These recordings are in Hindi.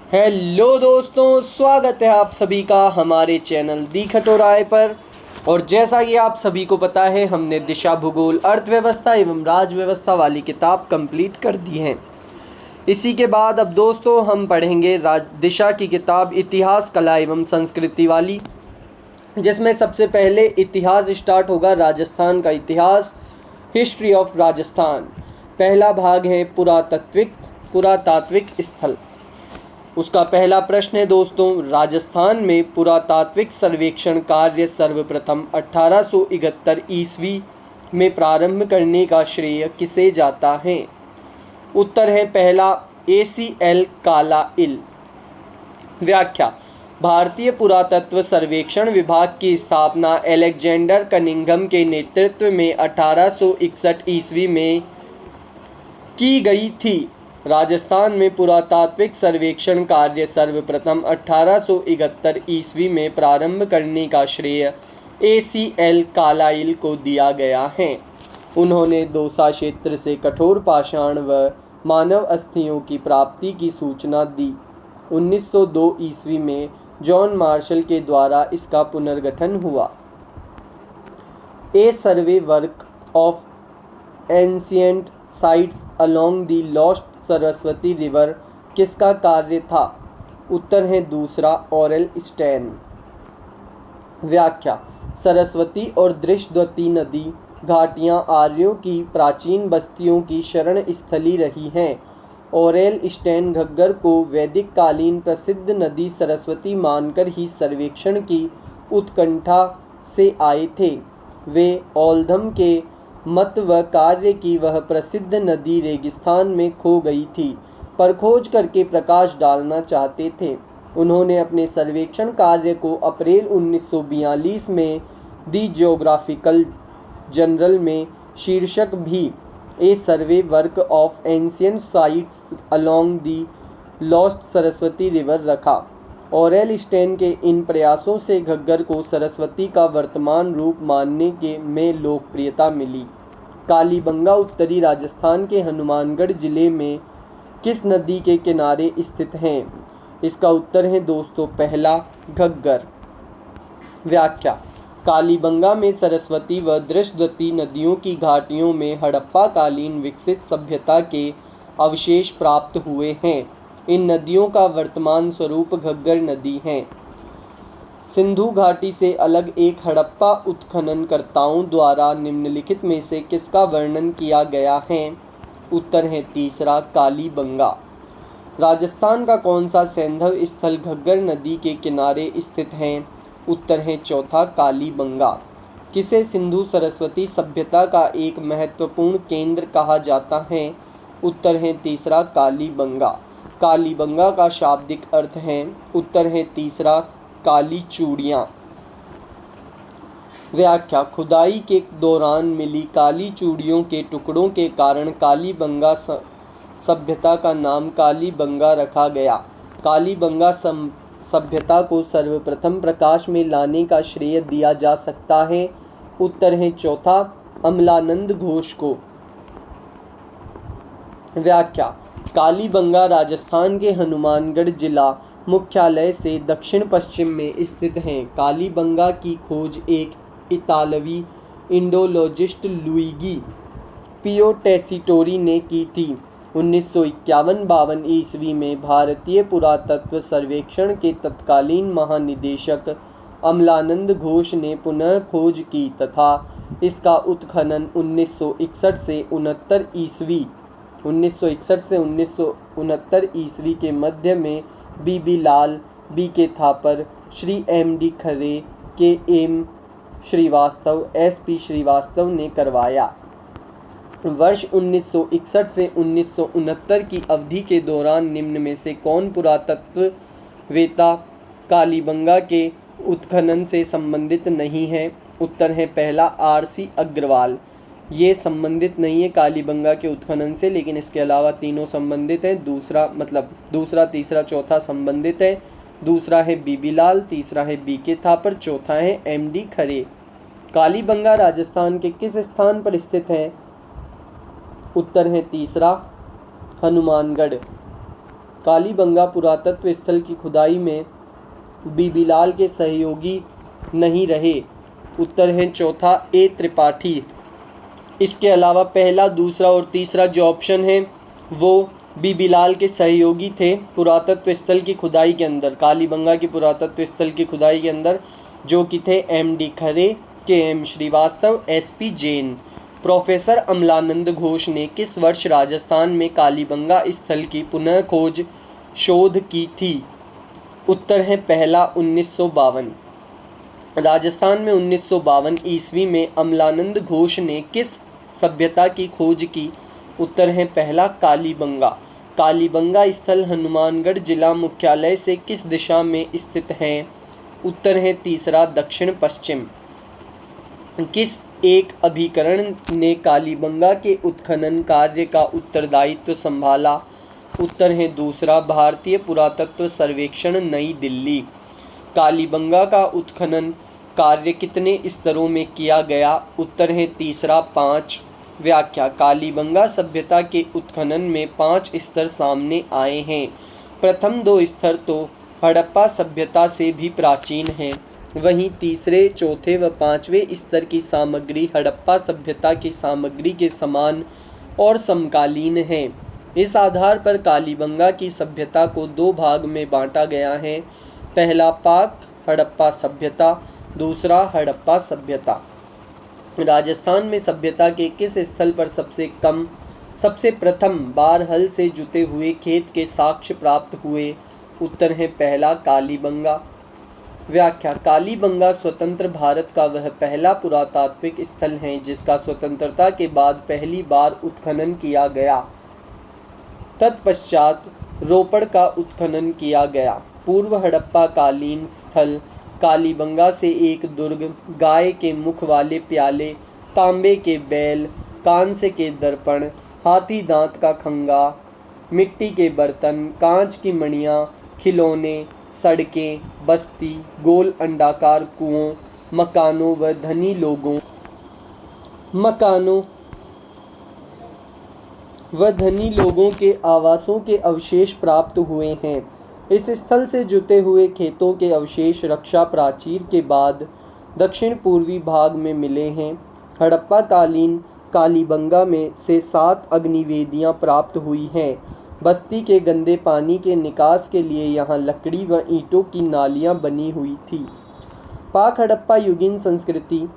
हेलो दोस्तों, स्वागत है आप सभी का हमारे चैनल दी खटोराय पर। और जैसा कि आप सभी को पता है, हमने दिशा, भूगोल, अर्थव्यवस्था एवं राजव्यवस्था वाली किताब कंप्लीट कर दी है। इसी के बाद अब दोस्तों हम पढ़ेंगे दिशा की किताब इतिहास, कला एवं संस्कृति वाली, जिसमें सबसे पहले इतिहास स्टार्ट होगा, राजस्थान का इतिहास, हिस्ट्री ऑफ राजस्थान। पहला भाग है पुरातात्विक स्थल। उसका पहला प्रश्न है दोस्तों, राजस्थान में पुरातात्विक सर्वेक्षण कार्य सर्वप्रथम 1871 ईस्वी में प्रारंभ करने का श्रेय किसे जाता है? उत्तर है पहला, ACL कालाइल। व्याख्या: भारतीय पुरातत्व सर्वेक्षण विभाग की स्थापना अलेक्जेंडर कनिंघम के नेतृत्व में 1861 ईस्वी में की गई थी। राजस्थान में पुरातात्विक सर्वेक्षण कार्य सर्वप्रथम 1871 ईस्वी में प्रारंभ करने का श्रेय ACL कालाइल को दिया गया है। उन्होंने दौसा क्षेत्र से कठोर पाषाण व मानव अस्थियों की प्राप्ति की सूचना दी। 1902 ईस्वी में जॉन मार्शल के द्वारा इसका पुनर्गठन हुआ। A survey work of ancient sites along the lost Saraswati river किसका कार्य था? उत्तर है दूसरा, ऑरेल स्टेन। व्याख्या: सरस्वती और दृशद्वती नदी घाटियां आर्यों की प्राचीन बस्तियों की शरण स्थली रही हैं। ऑरेल स्टेन घग्गर को वैदिक कालीन प्रसिद्ध नदी सरस्वती मानकर ही सर्वेक्षण की उत्कंठा से आए थे। वे ओल्धम के मत व कार्य की वह प्रसिद्ध नदी रेगिस्तान में खो गई थी, पर खोज करके प्रकाश डालना चाहते थे। उन्होंने अपने सर्वेक्षण कार्य को अप्रैल 1942 में दी जियोग्राफिकल जर्नल में शीर्षक भी a survey work of ancient sites along the lost Saraswati river Aurel. ऑरेल स्टेन के इन प्रयासों से घग्गर को सरस्वती का वर्तमान रूप मानने के में लोकप्रियता मिली। कालीबंगा उत्तरी राजस्थान के हनुमानगढ़ जिले में किस नदी के किनारे स्थित हैं? इसका उत्तर है दोस्तों पहला, घग्गर। व्याख्या: कालीबंगा में सरस्वती व दृशद्वती नदियों की घाटियों में हड़प्पा कालीन विकसित सभ्यता के अवशेष प्राप्त हुए हैं। इन नदियों का वर्तमान स्वरूप घग्गर नदी है। सिंधु घाटी से अलग एक हड़प्पा उत्खननकर्ताओं द्वारा निम्नलिखित में से किसका वर्णन किया गया है? उत्तर है तीसरा, कालीबंगा। राजस्थान का कौन सा सैंधव स्थल घग्गर नदी के किनारे स्थित है? उत्तर है चौथा, कालीबंगा। किसे सिंधु सरस्वती सभ्यता का एक महत्वपूर्ण केंद्र कहा जाता है? उत्तर है तीसरा, कालीबंगा। कालीबंगा का शाब्दिक अर्थ है, उत्तर है तीसरा, काली चूड़ियाँ। व्याख्या: खुदाई के दौरान मिली काली चूड़ियों के टुकड़ों के कारण कालीबंगा सभ्यता का नाम कालीबंगा रखा गया। कालीबंगा सभ्यता को सर्वप्रथम प्रकाश में लाने का श्रेय दिया जा सकता है। उत्तर है चौथा, अमलानंद घोष को। व्याख्या: कालीबंगा राजस्थान के हनुमानगढ़ जिला मुख्यालय से दक्षिण पश्चिम में स्थित हैं। कालीबंगा की खोज एक इतालवी इंडोलॉजिस्ट लुइगी पियो टेसिटोरी ने की थी। 1951-52 ईस्वी में भारतीय पुरातत्व सर्वेक्षण के तत्कालीन महानिदेशक अमलानंद घोष ने पुनः खोज की तथा इसका उत्खनन 1961 से 1969 ईस्वी के मध्य में बीबी लाल, BK थापर, श्री MD खरे, KM श्रीवास्तव, SP श्रीवास्तव ने करवाया। वर्ष 1961 से 1969 की अवधि के दौरान निम्न में से कौन पुरातत्ववेत्ता कालीबंगा के उत्खनन से संबंधित नहीं है? उत्तर है पहला, RC अग्रवाल। ये संबंधित नहीं है कालीबंगा के उत्खनन से, लेकिन इसके अलावा तीनों संबंधित हैं। दूसरा, तीसरा, चौथा संबंधित है। दूसरा है बीबी लाल, तीसरा है BK थापर, चौथा है MD खरे। कालीबंगा राजस्थान के किस स्थान पर स्थित है? उत्तर है तीसरा, हनुमानगढ़। कालीबंगा पुरातत्व स्थल की खुदाई में बीबीलाल के सहयोगी नहीं रहे? उत्तर है चौथा ए त्रिपाठी। इसके अलावा पहला, दूसरा और तीसरा जो ऑप्शन है वो बीबीलाल के सहयोगी थे पुरातत्व स्थल की खुदाई के अंदर, कालीबंगा की पुरातत्व स्थल की खुदाई के अंदर, जो कि थे M D. Khare, K M. Srivastava, S P. Jain. Professor Amalananda Ghosh ने किस वर्ष राजस्थान में कालीबंगा स्थल की पुनः खोज शोध की थी? उत्तर है पहला 1952। राजस्थान में 1952 ईस्वी में अमलानंद घोष ने किस सभ्यता की खोज की? उत्तर है पहला कालीबंगा। कालीबंगा स्थल हनुमानगढ़ जिला मुख्यालय से किस दिशा में स्थित है? उत्तर है तीसरा दक्षिण पश्चिम। किस एक अभिकरण ने कालीबंगा के उत्खनन कार्य का उत्तरदायित्व संभाला? उत्तर है दूसरा भारतीय पुरातत्व सर्वेक्षण नई दिल्ली। कालीबंगा का उत्खनन कार्य कितने स्तरों में किया गया? उत्तर है तीसरा 5। व्याख्या: कालीबंगा सभ्यता के उत्खनन में 5 स्तर सामने आए हैं। प्रथम 2 स्तर तो हड़प्पा सभ्यता से भी प्राचीन हैं, वहीं तीसरे, चौथे व 5वें स्तर की सामग्री हड़प्पा सभ्यता की सामग्री के समान और समकालीन है। इस आधार पर कालीबंगा की सभ्यता को 2 भाग में बांटा गया है। पहला पाक हड़प्पा सभ्यता, दूसरा हड़प्पा सभ्यता। राजस्थान में सभ्यता के किस स्थल पर सबसे प्रथम बार हल से जुते हुए खेत के साक्ष्य प्राप्त हुए? उत्तर है पहला कालीबंगा। व्याख्या: कालीबंगा स्वतंत्र भारत का वह पहला पुरातात्विक स्थल है जिसका स्वतंत्रता के बाद पहली बार उत्खनन किया गया। तत्पश्चात रोपड़ का उत्खनन किया गया। पूर्व हड़प्पा कालीन स्थल कालीबंगा से एक दुर्ग, गाय के मुख वाले प्याले, तांबे के बैल, कांस्य के दर्पण, हाथी दांत का खंगा, मिट्टी के बर्तन, कांच की मणियाँ, खिलौने, सड़कें, बस्ती, गोल अंडाकार कुओं, मकानों व धनी लोगों के आवासों के अवशेष प्राप्त हुए हैं। इस स्थल से जुते हुए खेतों के अवशेष रक्षा प्राचीर के बाद दक्षिण पूर्वी भाग में मिले हैं। हड़प्पा कालीन कालीबंगा में से 7 अग्निवेदियां प्राप्त हुई हैं। बस्ती के गंदे पानी के निकास के लिए यहाँ लकड़ी व ईंटों की नालियाँ बनी हुई थी। पाक हड़प्पा युगीन संस्कृति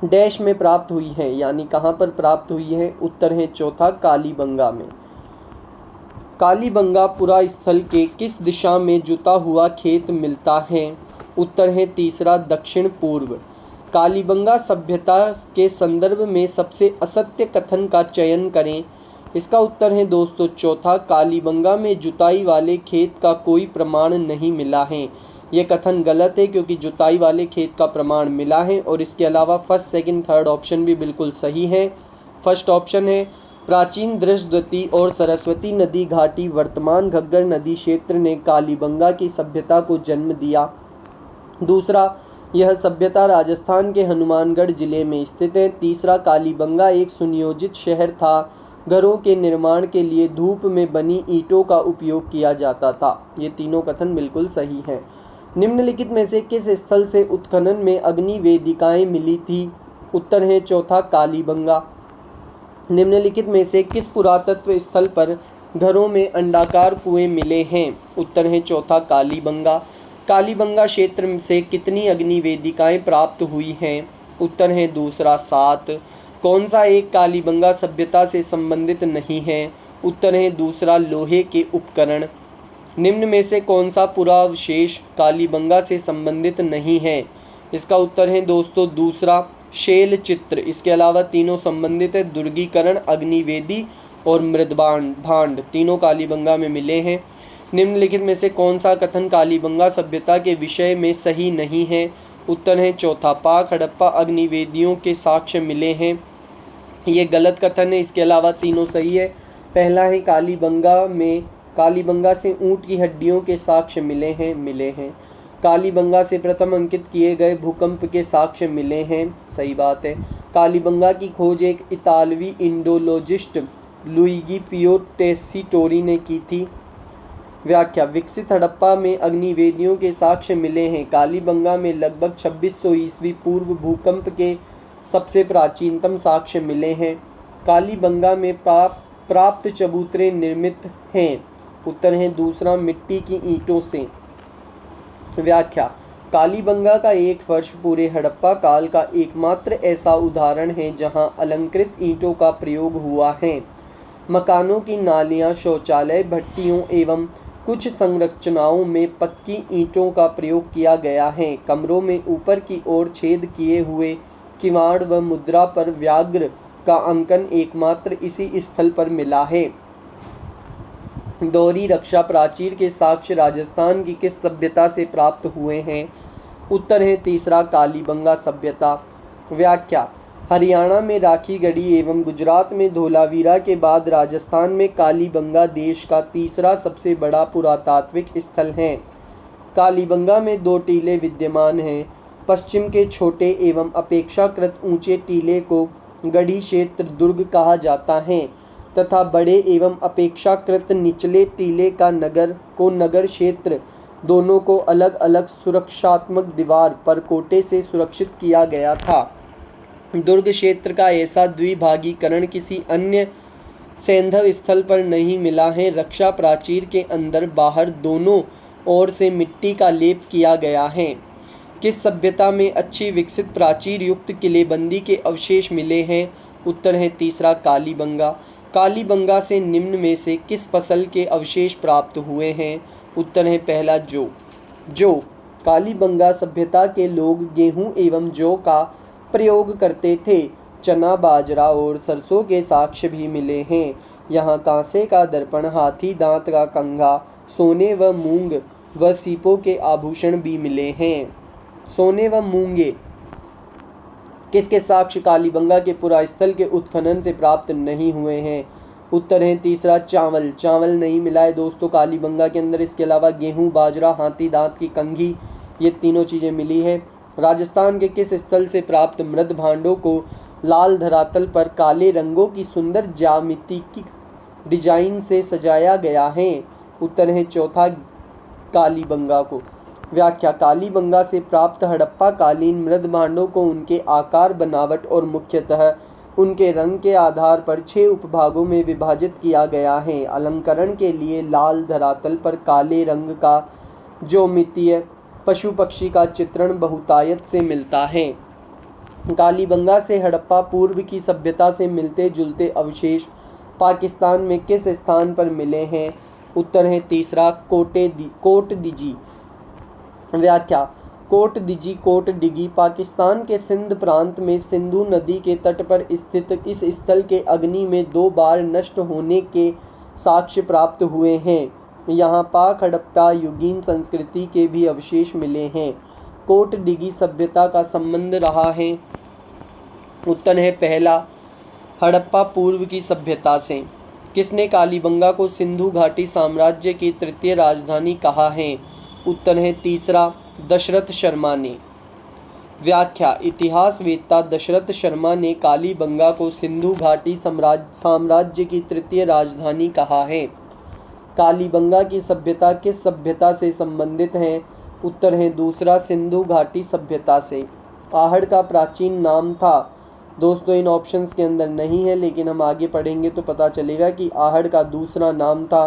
डैश में प्राप्त हुई है, यानी कहाँ पर प्राप्त हुई है? उत्तर है चौथा कालीबंगा में। कालीबंगा पुरा स्थल के किस दिशा में जुता हुआ खेत मिलता है? उत्तर है तीसरा दक्षिण पूर्व। कालीबंगा सभ्यता के संदर्भ में सबसे असत्य कथन का चयन करें। इसका उत्तर है दोस्तों चौथा, कालीबंगा में जुताई वाले खेत का कोई प्रमाण नहीं मिला है। ये कथन गलत है क्योंकि जुताई वाले खेत का प्रमाण मिला है। और इसके अलावा फर्स्ट, सेकंड, थर्ड ऑप्शन भी बिल्कुल सही है। फर्स्ट ऑप्शन है प्राचीन दृष्टद्वती और सरस्वती नदी घाटी वर्तमान घग्गर नदी क्षेत्र ने कालीबंगा की सभ्यता को जन्म दिया। दूसरा, यह सभ्यता राजस्थान के हनुमानगढ़ जिले में स्थित है। तीसरा, कालीबंगा एक सुनियोजित शहर था। घरों के निर्माण के लिए धूप में बनी ईंटों का उपयोग किया जाता था। ये तीनों कथन बिल्कुल सही हैं। निम्नलिखित में से किस स्थल से उत्खनन में अग्नि वेदिकाएं मिली थी? उत्तर है चौथा कालीबंगा। निम्नलिखित में से किस पुरातत्व स्थल पर घरों में अंडाकार कुएं मिले हैं? उत्तर है चौथा कालीबंगा। कालीबंगा क्षेत्र से कितनी अग्नि वेदिकाएं प्राप्त हुई हैं? उत्तर है दूसरा 7। कौन सा एक कालीबंगा सभ्यता से संबंधित नहीं है? उत्तर है दूसरा लोहे के उपकरण। निम्न में से कौन सा पुरावशेष कालीबंगा से संबंधित नहीं है? इसका उत्तर है दोस्तों दूसरा शैल चित्र। इसके अलावा तीनों संबंधित है। दुर्गीकरण, अग्निवेदी और भांड तीनों कालीबंगा में मिले हैं। निम्नलिखित में से कौन सा कथन कालीबंगा सभ्यता के विषय में सही नहीं है? उत्तर है चौथा, पाक हड़प्पा अग्निवेदियों के साक्ष्य मिले हैं। ये गलत कथन है। इसके अलावा तीनों सही है। पहला है कालीबंगा से ऊंट की हड्डियों के साक्ष्य मिले हैं। कालीबंगा से प्रथम अंकित किए गए भूकंप के साक्ष्य मिले हैं, सही बात है। कालीबंगा की खोज एक इतालवी इंडोलॉजिस्ट लुइगी पियो टेस्सिटोरी ने की थी। व्याख्या, विकसित हड़प्पा में अग्निवेदियों के साक्ष्य मिले हैं। कालीबंगा में लगभग 2600 ईस्वी पूर्व भूकंप के सबसे प्राचीनतम साक्ष्य मिले हैं। कालीबंगा में प्राप्त चबूतरे निर्मित हैं। उत्तर है दूसरा, मिट्टी की ईंटों से। व्याख्या, कालीबंगा का एक फर्श पूरे हड़प्पा काल का एकमात्र ऐसा उदाहरण है जहां अलंकृत ईंटों का प्रयोग हुआ है। मकानों की नालियां, शौचालय, भट्टियों एवं कुछ संरचनाओं में पक्की ईंटों का प्रयोग किया गया है। कमरों में ऊपर की ओर छेद किए हुए किवाड़ व मुद्रा पर व्याघ्र का अंकन एकमात्र इसी स्थल पर मिला है। दोहरी रक्षा प्राचीर के साक्ष्य राजस्थान की किस सभ्यता से प्राप्त हुए हैं? उत्तर है तीसरा, कालीबंगा सभ्यता। व्याख्या, हरियाणा में राखीगढ़ी एवं गुजरात में धोलावीरा के बाद राजस्थान में कालीबंगा देश का तीसरा सबसे बड़ा पुरातात्विक स्थल है। कालीबंगा में 2 टीले विद्यमान हैं। पश्चिम के छोटे एवं अपेक्षाकृत ऊंचे टीले को गढ़ी क्षेत्र दुर्ग कहा जाता है तथा बड़े एवं अपेक्षाकृत निचले टीले का नगर क्षेत्र, दोनों को अलग अलग सुरक्षात्मक दीवार पर कोटे से सुरक्षित किया गया था। दुर्ग क्षेत्र का ऐसा द्विभागीकरण किसी अन्य सैंधव स्थल पर नहीं मिला है। रक्षा प्राचीर के अंदर बाहर दोनों ओर से मिट्टी का लेप किया गया है। किस सभ्यता में अच्छी विकसित प्राचीर युक्त किलेबंदी के अवशेष मिले हैं? उत्तर है तीसरा, कालीबंगा। कालीबंगा से निम्न में से किस फसल के अवशेष प्राप्त हुए हैं? उत्तर है पहला, जौ। कालीबंगा सभ्यता के लोग गेहूं एवं जौ का प्रयोग करते थे। चना, बाजरा और सरसों के साक्ष्य भी मिले हैं। यहाँ कांसे का दर्पण, हाथी दांत का कंघा, सोने व मूंग व सीपों के आभूषण भी मिले हैं। सोने व मूंगे किसके साक्ष्य कालीबंगा के पुरास्थल के उत्खनन से प्राप्त नहीं हुए हैं? उत्तर है तीसरा, चावल नहीं मिला है दोस्तों कालीबंगा के अंदर। इसके अलावा गेहूं, बाजरा, हाथी दांत की कंघी, ये तीनों चीज़ें मिली है। राजस्थान के किस स्थल से प्राप्त मृद भांडों को लाल धरातल पर काले रंगों की सुंदर ज्यामितिक डिजाइन से सजाया गया है? उत्तर है चौथा, कालीबंगा को। व्याख्या, कालीबंगा से प्राप्त हड़प्पा कालीन मृद भांडों को उनके आकार, बनावट और मुख्यतः उनके रंग के आधार पर 6 उपभागों में विभाजित किया गया है। अलंकरण के लिए लाल धरातल पर काले रंग का ज्योमितीय पशु पक्षी का चित्रण बहुतायत से मिलता है। कालीबंगा से हड़प्पा पूर्व की सभ्यता से मिलते जुलते अवशेष पाकिस्तान में किस स्थान पर मिले हैं? उत्तर है तीसरा, कोट दिजी। व्याख्या, कोट डिगी पाकिस्तान के सिंध प्रांत में सिंधु नदी के तट पर स्थित इस स्थल के अग्नि में 2 बार नष्ट होने के साक्ष्य प्राप्त हुए हैं। यहाँ पाक हड़प्पा युगीन संस्कृति के भी अवशेष मिले हैं। कोट डिगी सभ्यता का संबंध रहा है? उत्तर है पहला, हड़प्पा पूर्व की सभ्यता से। किसने कालीबंगा को सिंधु घाटी साम्राज्य की तृतीय राजधानी कहा है? उत्तर है तीसरा, दशरथ शर्मा ने। व्याख्या, इतिहासवेत्ता दशरथ शर्मा ने कालीबंगा को सिंधु घाटी साम्राज्य की तृतीय राजधानी कहा है। कालीबंगा की सभ्यता किस सभ्यता से संबंधित है? उत्तर है दूसरा, सिंधु घाटी सभ्यता से। आहड़ का प्राचीन नाम था दोस्तों, इन ऑप्शंस के अंदर नहीं है, लेकिन हम आगे पढ़ेंगे तो पता चलेगा कि आहड़ का दूसरा नाम था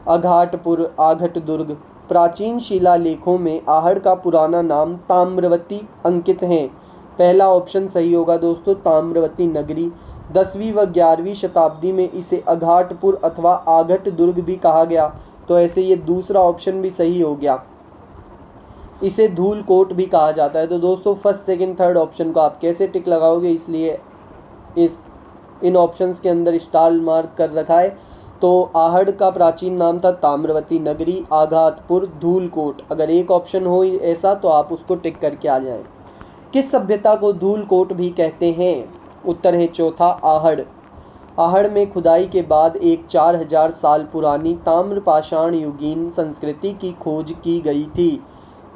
अघाटपुर, आघट दुर्ग। प्राचीन शिलालेखों में आहड़ का पुराना नाम ताम्रवती अंकित है। पहला ऑप्शन सही होगा दोस्तों, ताम्रवती नगरी। 10वीं व 11वीं शताब्दी में इसे अघाटपुर अथवा आघट दुर्ग भी कहा गया, तो ऐसे ये दूसरा ऑप्शन भी सही हो गया। इसे धूलकोट भी कहा जाता है। तो दोस्तों फर्स्ट, सेकंड, थर्ड ऑप्शन को आप कैसे टिक लगाओगे, इसलिए इन ऑप्शंस के अंदर स्टार मार्क कर रखा है। तो आहड़ का प्राचीन नाम था ताम्रवती नगरी, आघातपुर, धूलकोट। अगर एक ऑप्शन हो ऐसा तो आप उसको टिक करके आ जाएं। किस सभ्यता को धूलकोट भी कहते हैं? उत्तर है चौथा, आहड़। आहड़ में खुदाई के बाद एक 4000 साल पुरानी ताम्रपाषाण युगीन संस्कृति की खोज की गई थी,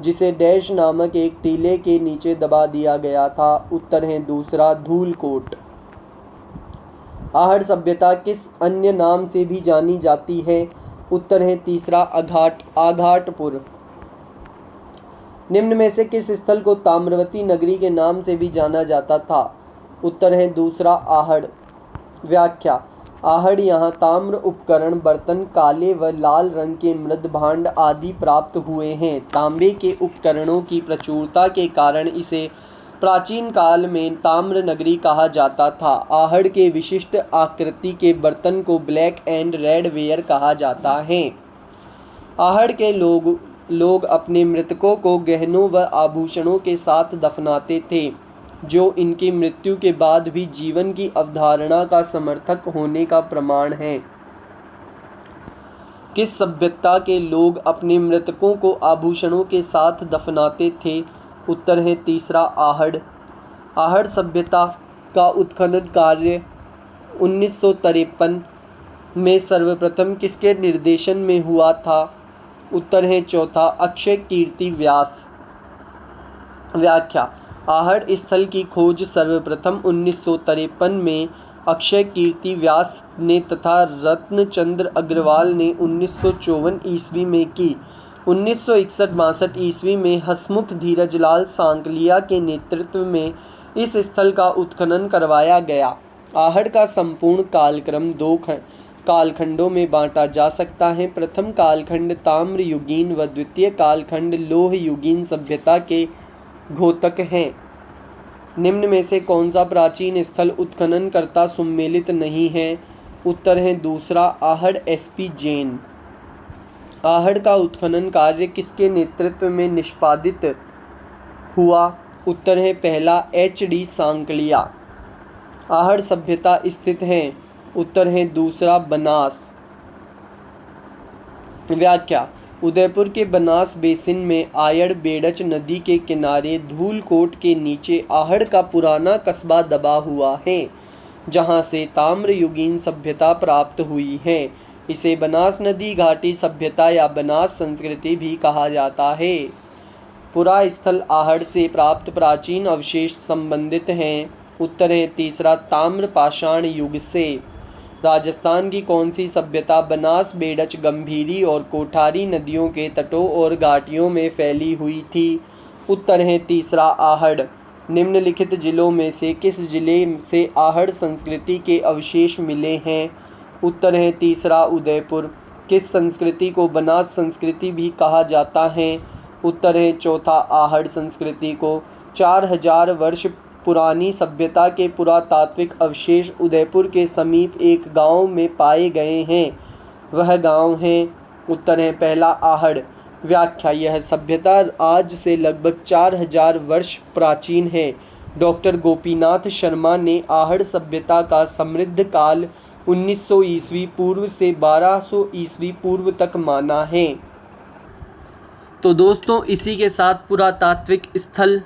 जिसे डैश नामक एक टीले के नीचे दबा दिया गया था। उत्तर है दूसरा, धूलकोट। आहड़ सभ्यता किस अन्य नाम से भी जानी जाती है? उत्तर है तीसरा आघाटपुर। निम्न में से किस स्थल को ताम्रवती नगरी के नाम से भी जाना जाता था? उत्तर है दूसरा आहड़। व्याख्या: आहड़ यहाँ ताम्र उपकरण, बर्तन, काले व लाल रंग के मृद भांड आदि प्राप्त हुए हैं। तांबे के उपकरणों की प्रचुरता के कारण इसे प्राचीन काल में ताम्र नगरी कहा जाता था। आहड़ के विशिष्ट आकृति के बर्तन को ब्लैक एंड रेड वेयर कहा जाता है। आहड़ के लोग अपने मृतकों को गहनों व आभूषणों के साथ दफनाते थे, जो इनकी मृत्यु के बाद भी जीवन की अवधारणा का समर्थक होने का प्रमाण है। किस सभ्यता के लोग अपने मृतकों को आभूषणों के साथ दफनाते थे? उत्तर है तीसरा आहड़। आहड़ सभ्यता का उत्खनन कार्य 1953 में सर्वप्रथम किसके निर्देशन में हुआ था? उत्तर है चौथा अक्षय कीर्ति व्यास। व्याख्या: आहड़ स्थल की खोज सर्वप्रथम 1953 में अक्षय कीर्ति व्यास ने तथा रत्नचंद्र अग्रवाल ने 1954 ईस्वी में की। 1961-62 ईस्वी में हसमुख धीरजलाल सांकलिया के नेतृत्व में इस स्थल का उत्खनन करवाया गया। आहड़ का संपूर्ण कालक्रम दो कालखंडों में बांटा जा सकता है। प्रथम कालखंड ताम्रयुगीन व द्वितीय कालखंड लोहयुगीन सभ्यता के घोतक हैं। निम्न में से कौन सा प्राचीन स्थल उत्खनन करता सम्मिलित नहीं है? उत्तर है दूसरा आहड़ एसपी जैन। आहड़ का उत्खनन कार्य किसके नेतृत्व में निष्पादित हुआ? उत्तर है पहला एचडी सांकलिया। आहड़ सभ्यता स्थित है? उत्तर है दूसरा बनास। व्याख्या: उदयपुर के बनास बेसिन में आयड़ बेड़च नदी के किनारे धूलकोट के नीचे आहड़ का पुराना कस्बा दबा हुआ है, जहां से ताम्रयुगीन सभ्यता प्राप्त हुई है। इसे बनास नदी घाटी सभ्यता या बनास संस्कृति भी कहा जाता है। पुरा स्थल आहड़ से प्राप्त प्राचीन अवशेष संबंधित हैं। उत्तर है तीसरा ताम्र पाषाण युग से। राजस्थान की कौन सी सभ्यता बनास, बेड़च, गंभीरी और कोठारी नदियों के तटों और घाटियों में फैली हुई थी? उत्तर है तीसरा आहड़। निम्नलिखित जिलों में से किस जिले से आहड़ संस्कृति के अवशेष मिले हैं? उत्तर है तीसरा उदयपुर। किस संस्कृति को बनास संस्कृति भी कहा जाता है? उत्तर है चौथा आहड़ संस्कृति को। 4000 वर्ष पुरानी सभ्यता के पुरातात्विक अवशेष उदयपुर के समीप एक गांव में पाए गए हैं। वह गांव है? उत्तर है पहला आहड़। व्याख्या: यह सभ्यता आज से लगभग 4000 वर्ष प्राचीन है। डॉक्टर गोपीनाथ शर्मा ने आहड़ सभ्यता का समृद्ध काल 1900 ईस्वी पूर्व से 1200 ईस्वी पूर्व तक माना है। तो दोस्तों, इसी के साथ पुरातात्विक स्थल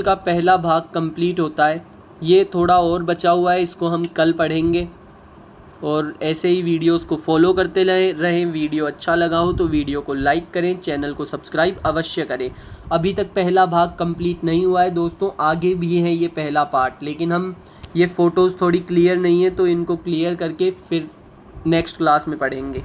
का पहला भाग कंप्लीट होता है। ये थोड़ा और बचा हुआ है, इसको हम कल पढ़ेंगे। और ऐसे ही वीडियोस को फॉलो करते रहें। वीडियो अच्छा लगा हो तो वीडियो को लाइक करें, चैनल को सब्सक्राइब अवश्य करें। अभी तक पहला भाग कंप्लीट नहीं हुआ है दोस्तों, आगे भी है ये पहला पार्ट, लेकिन हम ये फ़ोटोज़ थोड़ी क्लियर नहीं है तो इनको क्लियर करके फिर नेक्स्ट क्लास में पढ़ेंगे।